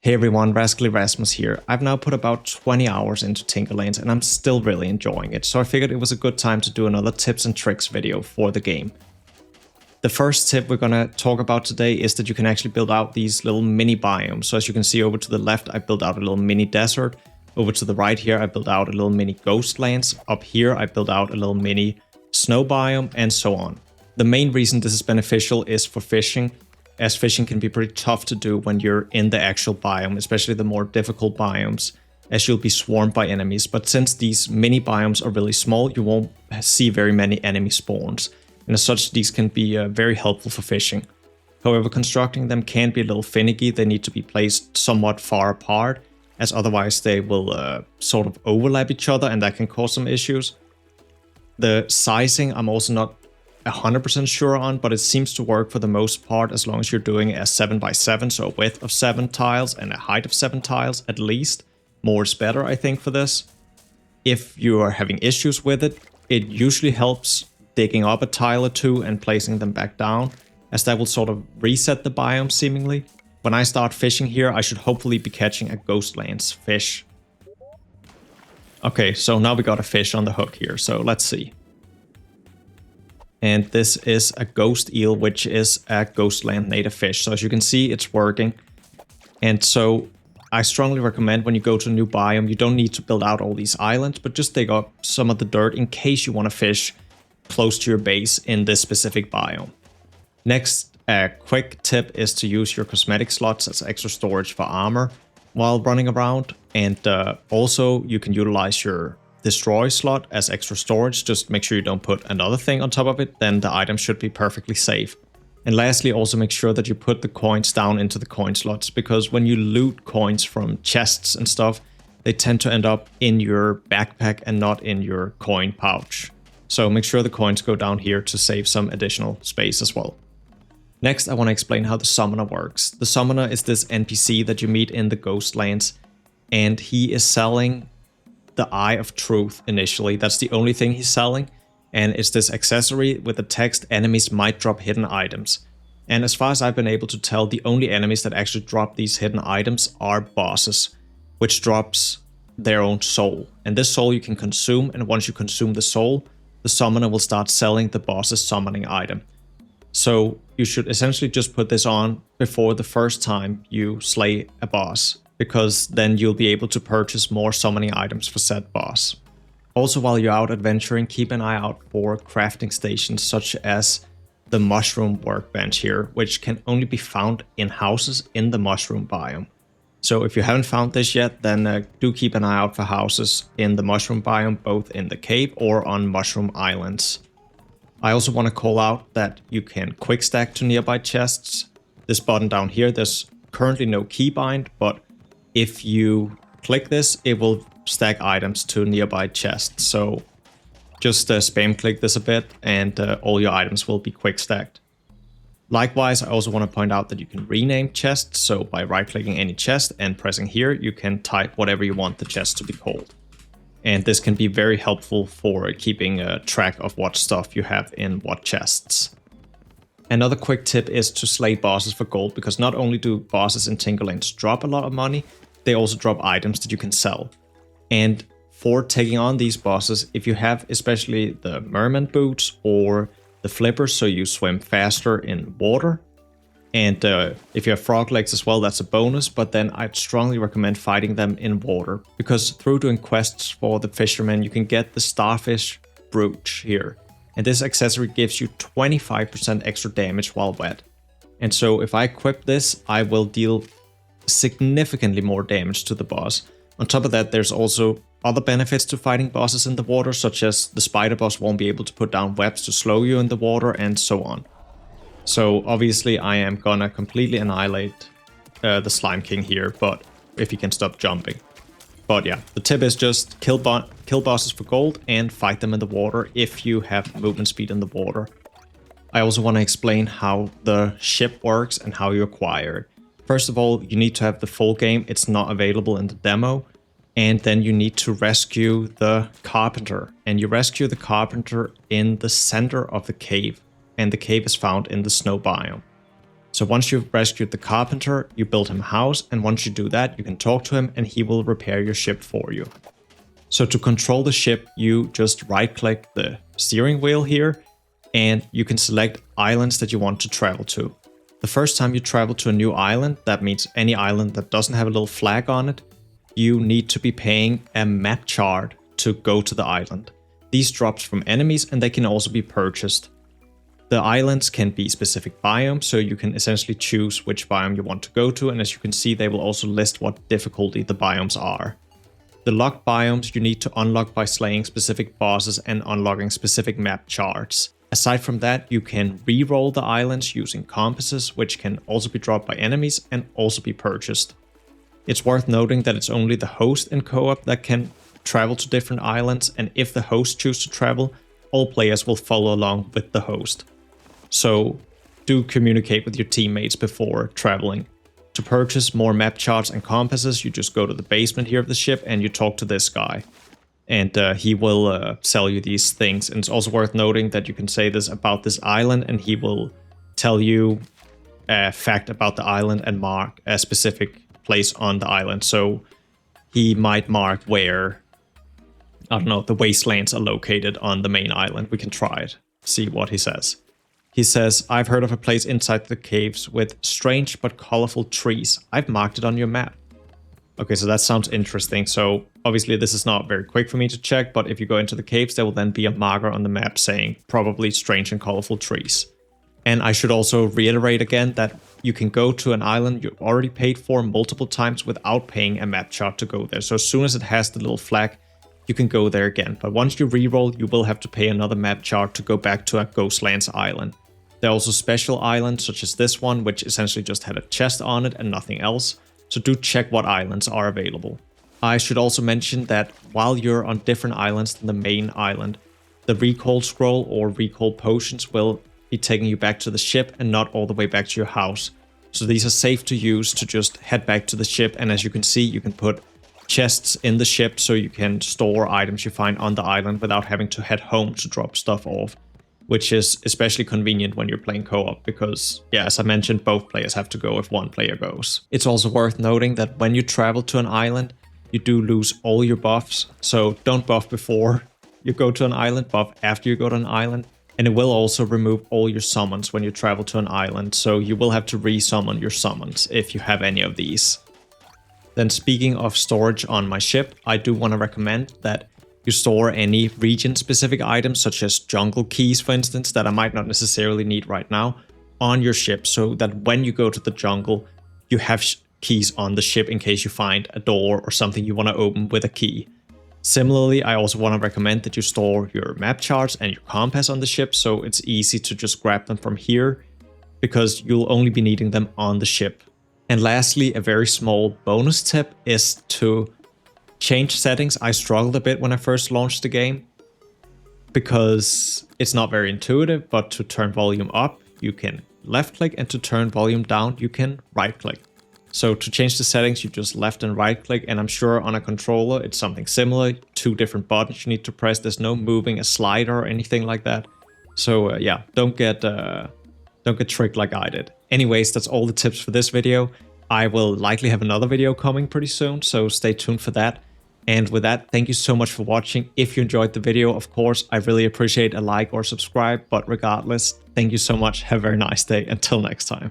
Hey everyone, Rascally Rasmus here. I've now put about 20 hours into Tinkerlands and I'm still really enjoying it, so I figured it was a good time to do another tips and tricks video for the game. The first tip we're gonna talk about today is that you can actually build out these little mini biomes. So as you can see over to the left, I built out a little mini desert. Over to the right here, I built out a little mini ghostlands. Up here, I built out a little mini snow biome and so on. The main reason this is beneficial is for fishing, as fishing can be pretty tough to do when you're in the actual biome, especially the more difficult biomes, as you'll be swarmed by enemies. But since these mini biomes are really small, you won't see very many enemy spawns, and as such these can be very helpful for fishing. However, constructing them can be a little finicky. They need to be placed somewhat far apart, as otherwise they will sort of overlap each other and that can cause some issues. The sizing I'm also not 100% sure on, but it seems to work for the most part as long as you're doing it as 7x7, so a width of 7 tiles and a height of 7 tiles at least. More is better, I think, for this. If you are having issues with it, it usually helps digging up a tile or two and placing them back down, as that will sort of reset the biome seemingly. When I start fishing here, I should hopefully be catching a Ghostlands fish. Okay, so now we got a fish on the hook here, so let's see. And this is a ghost eel, which is a Ghostland native fish. So as you can see, it's working. And so I strongly recommend when you go to a new biome, you don't need to build out all these islands, but just dig up some of the dirt in case you want to fish close to your base in this specific biome. Next, a quick tip is to use your cosmetic slots as extra storage for armor while running around. And also you can utilize your destroy slot as extra storage. Just make sure you don't put another thing on top of it, then the item should be perfectly safe. And lastly, also make sure that you put the coins down into the coin slots, because when you loot coins from chests and stuff, they tend to end up in your backpack and not in your coin pouch. So make sure the coins go down here to save some additional space as well. Next, I want to explain how the summoner works. The summoner is this NPC that you meet in the Ghostlands, and he is selling the Eye of Truth initially. That's the only thing he's selling, and it's this accessory with the text "enemies might drop hidden items." And as far as I've been able to tell, the only enemies that actually drop these hidden items are bosses, which drops their own soul. And this soul you can consume, and once you consume the soul, the summoner will start selling the boss's summoning item. So you should essentially just put this on before the first time you slay a boss, because then you'll be able to purchase more summoning items for said boss. Also, while you're out adventuring, keep an eye out for crafting stations such as the mushroom workbench here, which can only be found in houses in the mushroom biome. So if you haven't found this yet, then do keep an eye out for houses in the mushroom biome, both in the cave or on mushroom islands. I also want to call out that you can quick stack to nearby chests. This button down here, there's currently no keybind, but if you click this, it will stack items to nearby chests. So just spam click this a bit and all your items will be quick stacked. Likewise, I also want to point out that you can rename chests. So by right clicking any chest and pressing here, you can type whatever you want the chest to be called. And this can be very helpful for keeping track of what stuff you have in what chests. Another quick tip is to slay bosses for gold, because not only do bosses in Tinkerlands drop a lot of money, they also drop items that you can sell. And for taking on these bosses, if you have especially the merman boots or the flippers, so you swim faster in water, and if you have frog legs as well, that's a bonus, but then I'd strongly recommend fighting them in water, because through doing quests for the fishermen, you can get the starfish brooch here. And this accessory gives you 25% extra damage while wet. And so if I equip this, I will deal significantly more damage to the boss. On top of that, there's also other benefits to fighting bosses in the water, such as the spider boss won't be able to put down webs to slow you in the water and so on. So obviously I am gonna completely annihilate the Slime King here, but if he can stop jumping. But yeah, the tip is just kill bosses for gold and fight them in the water if you have movement speed in the water. I also want to explain how the ship works and how you acquire it. First of all, you need to have the full game. It's not available in the demo. And then you need to rescue the carpenter. And you rescue the carpenter in the center of the cave. And the cave is found in the snow biome. So once you've rescued the carpenter, you build him a house, and once you do that, you can talk to him and he will repair your ship for you. So to control the ship, you just right-click the steering wheel here, and you can select islands that you want to travel to. The first time you travel to a new island, that means any island that doesn't have a little flag on it, you need to be paying a map chart to go to the island. These drops from enemies, and they can also be purchased. The islands can be specific biomes, so you can essentially choose which biome you want to go to, and as you can see, they will also list what difficulty the biomes are. The locked biomes you need to unlock by slaying specific bosses and unlocking specific map charts. Aside from that, you can re-roll the islands using compasses, which can also be dropped by enemies and also be purchased. It's worth noting that it's only the host in co-op that can travel to different islands, and if the host chooses to travel, all players will follow along with the host. So do communicate with your teammates before traveling. To purchase more map charts and compasses, you just go to the basement here of the ship and you talk to this guy. And he will sell you these things. And it's also worth noting that you can say this about this island and he will tell you a fact about the island and mark a specific place on the island. So he might mark where, I don't know, the wastelands are located on the main island. We can try it, see what he says. He says, I've heard of a place inside the caves with strange but colorful trees. I've marked it on your map. Okay, so that sounds interesting. So obviously this is not very quick for me to check, but if you go into the caves, there will then be a marker on the map saying probably strange and colorful trees. And I should also reiterate again that you can go to an island you already paid for multiple times without paying a map chart to go there. So as soon as it has the little flag, you can go there again. But once you reroll, you will have to pay another map chart to go back to a Ghostlands island. There are also special islands such as this one, which essentially just had a chest on it and nothing else. So do check what islands are available. I should also mention that while you're on different islands than the main island, the recall scroll or recall potions will be taking you back to the ship and not all the way back to your house. So these are safe to use to just head back to the ship, and as you can see, you can put chests in the ship so you can store items you find on the island without having to head home to drop stuff off, which is especially convenient when you're playing co-op because, yeah, as I mentioned, both players have to go if one player goes. It's also worth noting that when you travel to an island, you do lose all your buffs, so don't buff before you go to an island, buff after you go to an island. And it will also remove all your summons when you travel to an island, so you will have to re-summon your summons if you have any of these. Then speaking of storage on my ship, I do want to recommend that you store any region-specific items, such as jungle keys, for instance, that I might not necessarily need right now, on your ship, so that when you go to the jungle, you have keys on the ship in case you find a door or something you want to open with a key. Similarly, I also want to recommend that you store your map charts and your compass on the ship, so it's easy to just grab them from here, because you'll only be needing them on the ship. And lastly, a very small bonus tip is to change settings. I struggled a bit when I first launched the game, because it's not very intuitive, but to turn volume up, you can left click, and to turn volume down, you can right click. So to change the settings, you just left and right click, and I'm sure on a controller it's something similar. 2 different buttons you need to press. There's no moving a slider or anything like that. So yeah, don't get tricked like I did. Anyways, that's all the tips for this video. I will likely have another video coming pretty soon, so stay tuned for that. And with that, thank you so much for watching. If you enjoyed the video, of course, I really appreciate a like or subscribe. But regardless, thank you so much. Have a very nice day. Until next time.